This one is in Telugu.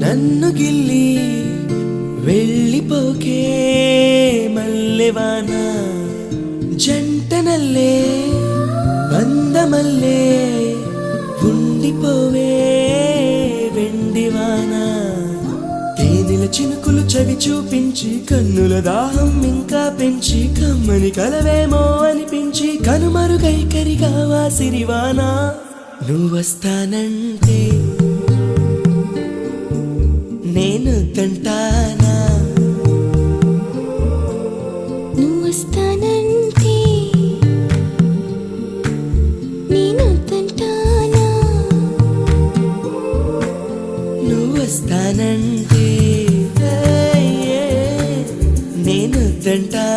నన్ను గిల్లి వెళ్ళిపోకే మల్లెవాన జంటనల్లే బందమల్లే ఉండిపోవే వెండివాన తేనెల చినుకులు చవి చూపించి కన్నుల దాహం ఇంకా పెంచి కమ్మని కలవేమో అనిపించి కనుమరుగైకరిగా వాసిరివాన నువ్వొస్తానంటే నేను తంటానా నువ్వొస్తానంటే నేను తంటానా నువ్వొస్తానంటే నేను తంటానా.